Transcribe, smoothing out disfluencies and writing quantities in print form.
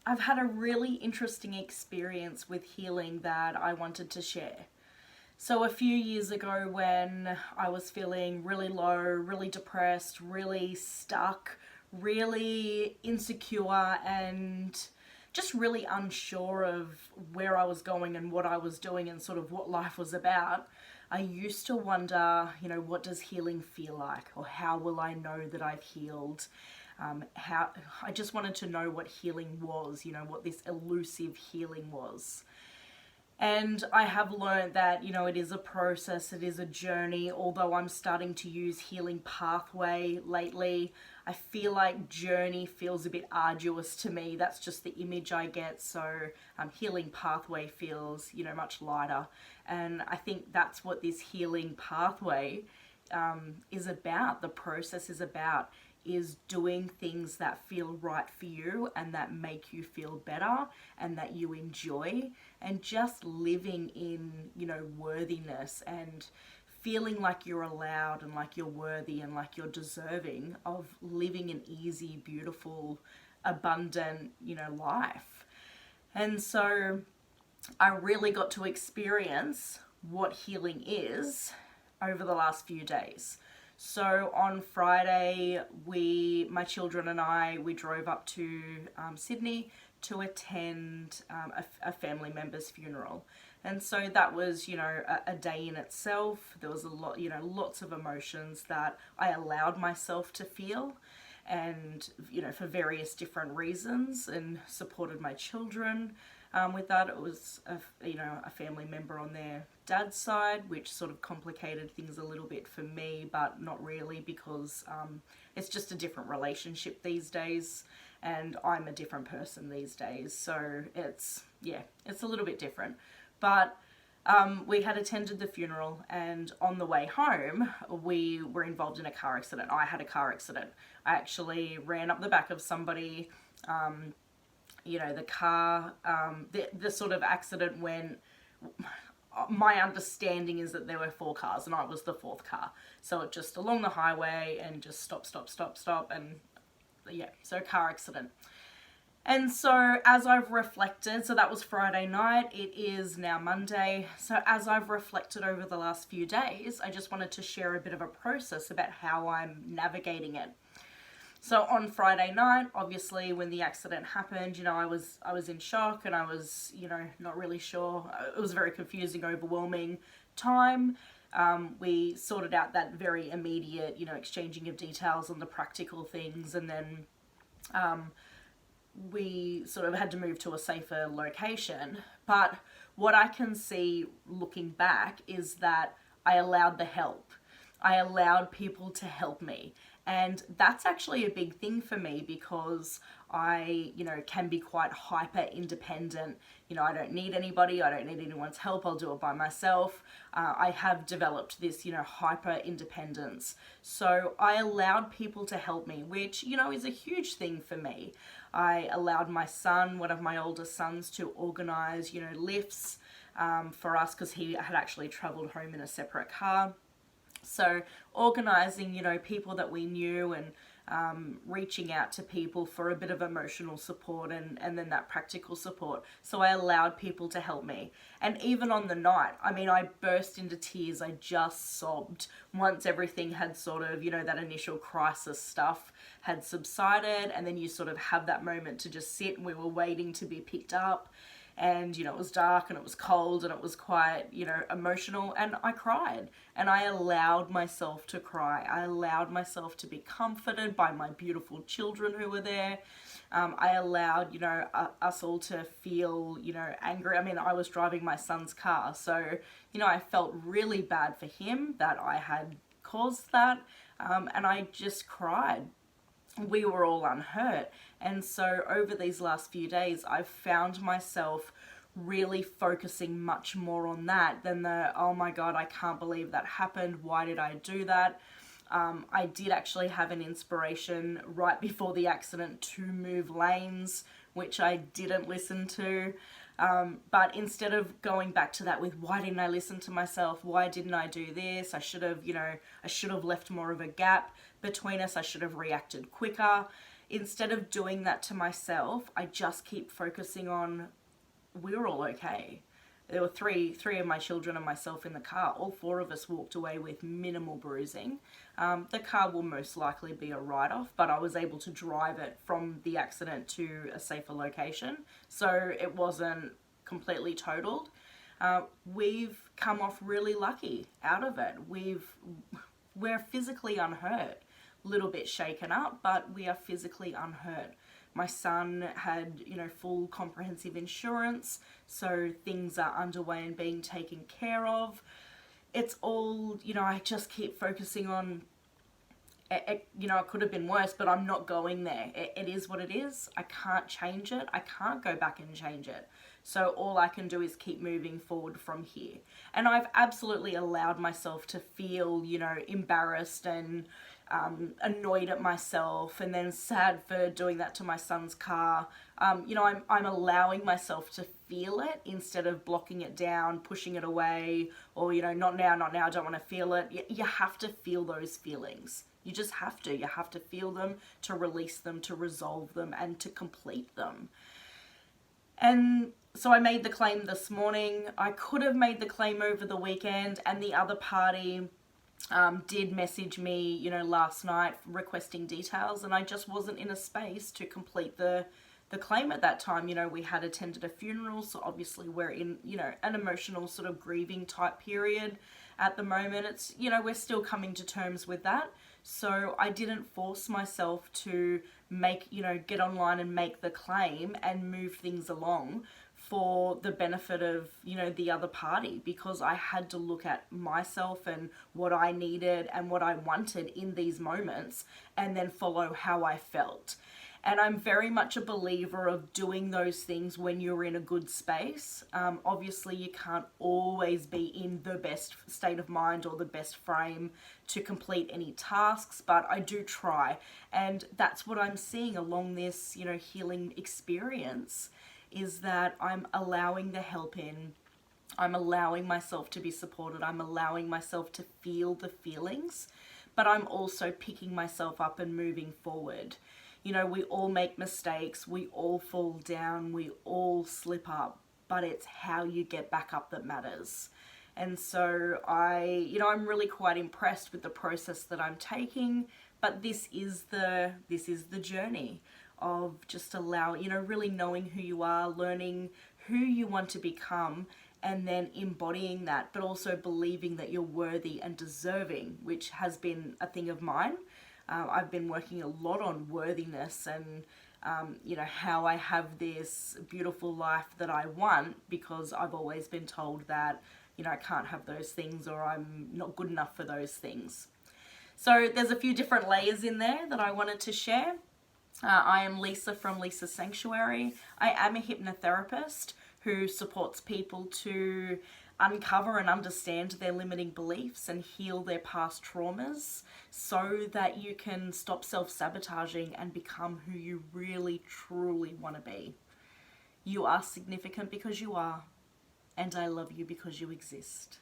I've had a really interesting experience with healing that I wanted to share. So, a few years ago, when I was feeling really low, really depressed, really stuck, really insecure, and just really unsure of where I was going and what I was doing and sort of what life was about, I used to wonder, what does healing feel like? Or how will I know that I've healed? How I just wanted to know what healing was, what this elusive healing was. And I have learned that, it is a process, it is a journey. Although I'm starting to use healing pathway lately, I feel like journey feels a bit arduous to me. That's just the image I get. So healing pathway feels, much lighter. And I think that's what this healing pathway is about. The process is doing things that feel right for you and that make you feel better and that you enjoy, and just living in, worthiness and feeling like you're allowed and like you're worthy and like you're deserving of living an easy, beautiful, abundant, life. And so I really got to experience what healing is over the last few days. So on Friday, my children and I, we drove up to Sydney to attend a family member's funeral. And so that was, a day in itself. There was a lot, lots of emotions that I allowed myself to feel, and, for various different reasons, and supported my children. With that, it was a family member on their dad's side, which sort of complicated things a little bit for me, but not really, because it's just a different relationship these days, and I'm a different person these days. So it's a little bit different. But we had attended the funeral, and on the way home, we were involved in a car accident. I had a car accident. I actually ran up the back of somebody. The car, the sort of accident went, my understanding is that there were four cars and I was the fourth car. So it just along the highway and just stop. And so car accident. And so as I've reflected, so that was Friday night, it is now Monday. So as I've reflected over the last few days, I just wanted to share a bit of a process about how I'm navigating it. So on Friday night, obviously, when the accident happened, I was in shock, and I was, not really sure. It was a very confusing, overwhelming time. We sorted out that very immediate, exchanging of details on the practical things, and then we sort of had to move to a safer location. But what I can see looking back is that I allowed the help. I allowed people to help me. And that's actually a big thing for me, because I, can be quite hyper independent. I don't need anybody. I don't need anyone's help. I'll do it by myself. I have developed this, hyper independence. So I allowed people to help me, which, is a huge thing for me. I allowed my son, one of my oldest sons, to organize, lifts for us, because he had actually traveled home in a separate car. So organising, people that we knew, and reaching out to people for a bit of emotional support, and then that practical support. So I allowed people to help me. And even on the night, I burst into tears. I just sobbed once everything had sort of, that initial crisis stuff had subsided, and then you sort of have that moment to just sit, and we were waiting to be picked up. And, it was dark and it was cold and it was quite, emotional, and I cried, and I allowed myself to cry. I allowed myself to be comforted by my beautiful children who were there. I allowed, us all to feel, angry. I was driving my son's car, so, I felt really bad for him that I had caused that, and I just cried. We were all unhurt. And so over these last few days, I've found myself really focusing much more on that than oh my God, I can't believe that happened. Why did I do that? I did actually have an inspiration right before the accident to move lanes, which I didn't listen to. But instead of going back to that with, why didn't I listen to myself? Why didn't I do this? I should have left more of a gap between us. I should have reacted quicker. instead of doing that to myself, I just keep focusing on, we're all okay. There were three of my children and myself in the car. All four of us walked away with minimal bruising. The car will most likely be a write-off, but I was able to drive it from the accident to a safer location, so it wasn't completely totaled. We've come off really lucky out of it. We're physically unhurt, a little bit shaken up, but we are physically unhurt. My son had, full comprehensive insurance, so things are underway and being taken care of. It's all, I just keep focusing on, it could have been worse, but I'm not going there. It is what it is. I can't change it. I can't go back and change it. So all I can do is keep moving forward from here. And I've absolutely allowed myself to feel, embarrassed and annoyed at myself, and then sad for doing that to my son's car. I'm allowing myself to feel it instead of blocking it down, pushing it away, or, not now, I don't want to feel it. You have to feel those feelings. You just have to. You have to feel them, to release them, to resolve them, and to complete them. And so I made the claim this morning. I could have made the claim over the weekend, and the other party did message me, last night requesting details, and I just wasn't in a space to complete the claim at that time. We had attended a funeral, so obviously we're in, an emotional sort of grieving type period at the moment. It's, we're still coming to terms with that. So I didn't force myself to make, get online and make the claim and move things along for the benefit of, the other party, because I had to look at myself and what I needed and what I wanted in these moments, and then follow how I felt. And I'm very much a believer of doing those things when you're in a good space. Obviously, you can't always be in the best state of mind or the best frame to complete any tasks, but I do try. And that's what I'm seeing along this, healing experience, is that I'm allowing the help in. I'm allowing myself to be supported. I'm allowing myself to feel the feelings, but I'm also picking myself up and moving forward. We all make mistakes, we all fall down, we all slip up, but it's how you get back up that matters. And so I'm really quite impressed with the process that I'm taking, but this is the journey of just really knowing who you are, learning who you want to become, and then embodying that, but also believing that you're worthy and deserving, which has been a thing of mine. I've been working a lot on worthiness and, how I have this beautiful life that I want, because I've always been told that, I can't have those things, or I'm not good enough for those things. So there's a few different layers in there that I wanted to share. I am Lisa from Lisa Sanctuary. I am a hypnotherapist who supports people to uncover and understand their limiting beliefs and heal their past traumas, so that you can stop self-sabotaging and become who you really, truly want to be. You are significant because you are, and I love you because you exist.